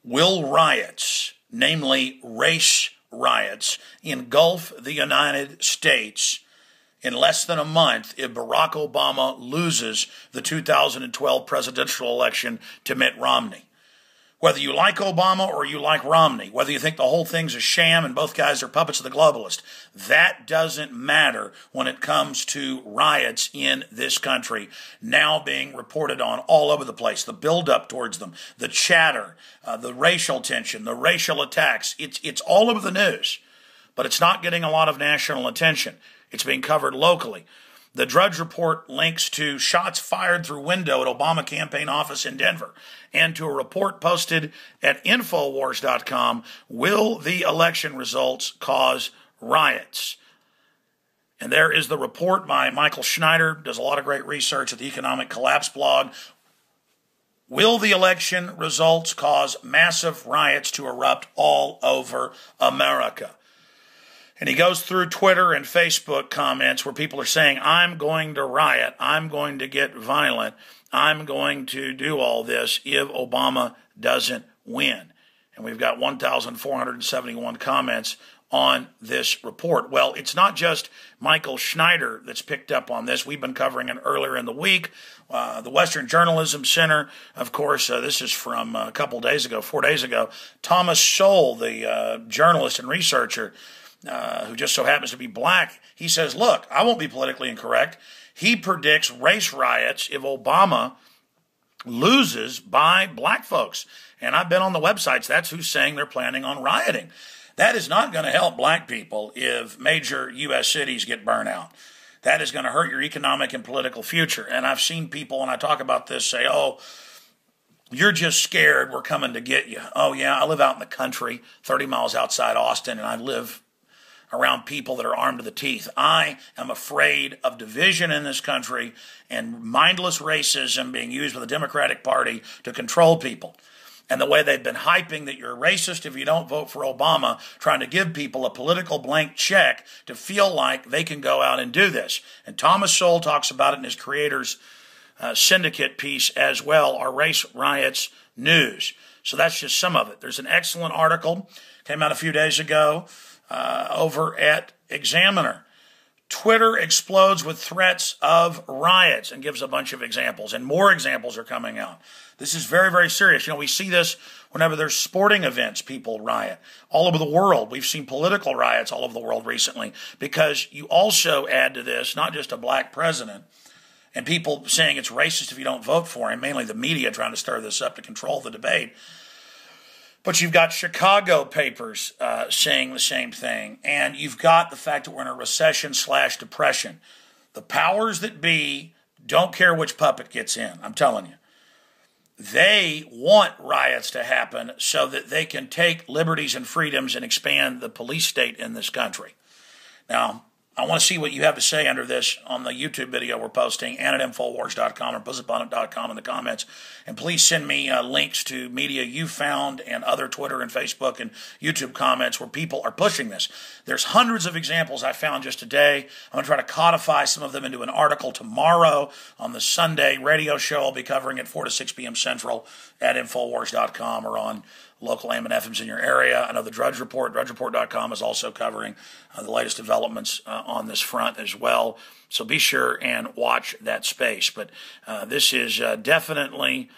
Will riots, namely race riots, engulf the United States in less than a month if Barack Obama loses the 2012 presidential election to Mitt Romney? Whether you like Obama or you like Romney, whether you think the whole thing's a sham and both guys are puppets of the globalist, that doesn't matter when it comes to riots in this country now being reported on all over the place. The buildup towards them, the chatter, the racial tension, the racial attacks, it's all over the news, but it's not getting a lot of national attention. It's being covered locally. The Drudge Report links to shots fired through window at Obama campaign office in Denver and to a report posted at Infowars.com, will the election results cause riots? And there is the report by Michael Schneider, does a lot of great research at the Economic Collapse blog. Will the election results cause massive riots to erupt all over America? And he goes through Twitter and Facebook comments where people are saying, I'm going to riot, I'm going to get violent, I'm going to do all this if Obama doesn't win. And we've got 1,471 comments on this report. Well, it's not just Michael Schneider that's picked up on this. We've been covering it earlier in the week. The Western Journalism Center, of course, this is from a couple days ago, 4 days ago. Thomas Sowell, the journalist and researcher, who just so happens to be black, he says, look, I won't be politically incorrect. He predicts race riots if Obama loses by black folks. And I've been on the websites. That's who's saying they're planning on rioting. That is not going to help black people if major U.S. cities get burnt out. That is going to hurt your economic and political future. And I've seen people, when I talk about this, say, oh, you're just scared, we're coming to get you. Oh, yeah, I live out in the country, 30 miles outside Austin, and I live around people that are armed to the teeth. I am afraid of division in this country and mindless racism being used by the Democratic Party to control people. And the way they've been hyping that you're racist if you don't vote for Obama, trying to give people a political blank check to feel like they can go out and do this. And Thomas Sowell talks about it in his Creators Syndicate piece as well, our Race Riots News. So that's just some of it. There's an excellent article, came out a few days ago, over at Examiner. Twitter explodes with threats of riots, and gives a bunch of examples, and more examples are coming out. This is very, very serious. You know, we see this whenever there's sporting events, people riot all over the world. We've seen political riots all over the world recently, because you also add to this not just a black president and people saying it's racist if you don't vote for him, mainly the media trying to stir this up to control the debate. But you've got Chicago papers saying the same thing. And you've got the fact that we're in a recession/depression. The powers that be don't care which puppet gets in, I'm telling you. They want riots to happen so that they can take liberties and freedoms and expand the police state in this country. Now, I want to see what you have to say under this on the YouTube video we're posting, and at Infowars.com or BuzzAbundant.com in the comments. And please send me links to media you found and other Twitter and Facebook and YouTube comments where people are pushing this. There's hundreds of examples I found just today. I'm going to try to codify some of them into an article tomorrow on the Sunday radio show. I'll be covering at 4 to 6 p.m. Central at Infowars.com or on local AM and FMs in your area. I know the Drudge Report, DrudgeReport.com, is also covering the latest developments on this front as well. So be sure and watch that space. But this is definitely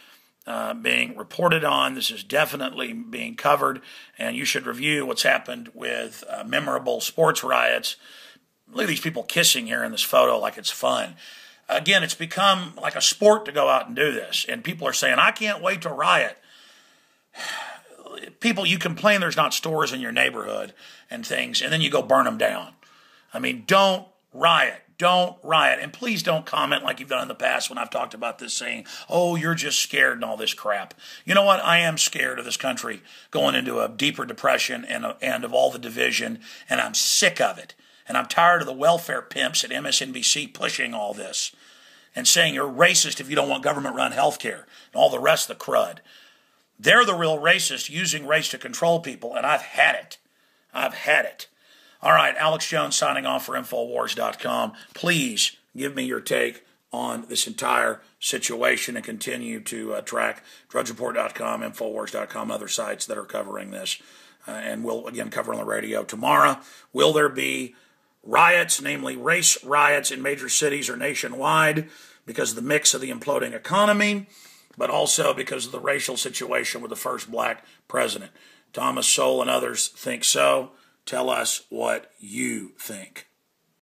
being reported on. This is definitely being covered. And you should review what's happened with memorable sports riots. Look at these people kissing here in this photo like it's fun. Again, it's become like a sport to go out and do this. And people are saying, I can't wait to riot. People, you complain there's not stores in your neighborhood and things, and then you go burn them down. I mean, don't riot. Don't riot. And please don't comment like you've done in the past when I've talked about this, saying, oh, you're just scared and all this crap. You know what? I am scared of this country going into a deeper depression and of all the division, and I'm sick of it. And I'm tired of the welfare pimps at MSNBC pushing all this and saying you're racist if you don't want government-run health care and all the rest of the crud. They're the real racists using race to control people, and I've had it. I've had it. All right, Alex Jones signing off for Infowars.com. Please give me your take on on this entire situation and continue to track drudgereport.com, Infowars.com, other sites that are covering this. And we'll, again, cover on the radio tomorrow. Will there be riots, namely race riots in major cities or nationwide because of the mix of the imploding economy, but also because of the racial situation with the first black president? Thomas Sowell and others think so. Tell us what you think.